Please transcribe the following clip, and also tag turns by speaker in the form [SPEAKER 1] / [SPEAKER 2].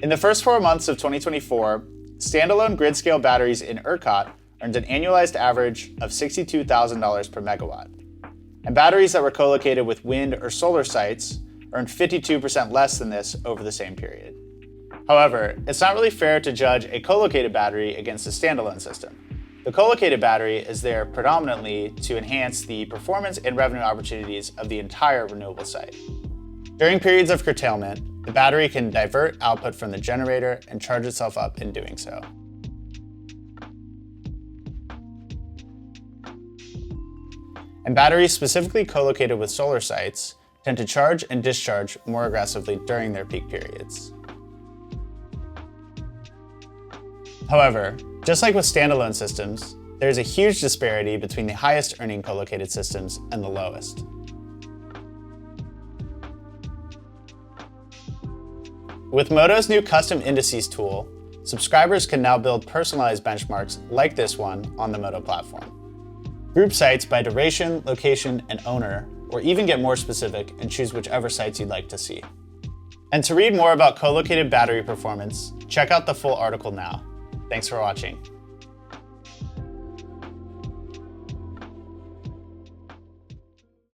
[SPEAKER 1] In the first 4 months of 2024, standalone grid-scale batteries in ERCOT earned an annualized average of $62,000 per megawatt. And batteries that were co-located with wind or solar sites earned 52% less than this over the same period. However, it's not really fair to judge a co-located battery against a standalone system. The co-located battery is there predominantly to enhance the performance and revenue opportunities of the entire renewable site. During periods of curtailment, the battery can divert output from the generator and charge itself up in doing so. And batteries specifically co-located with solar sites tend to charge and discharge more aggressively during their peak periods. However, just like with standalone systems, there is a huge disparity between the highest earning co-located systems and the lowest. With Modo's new custom indices tool, subscribers can now build personalized benchmarks like this one on the Modo platform. Group sites by duration, location, and owner, or even get more specific and choose whichever sites you'd like to see. And to read more about co-located battery performance, check out the full article now. Thanks for watching.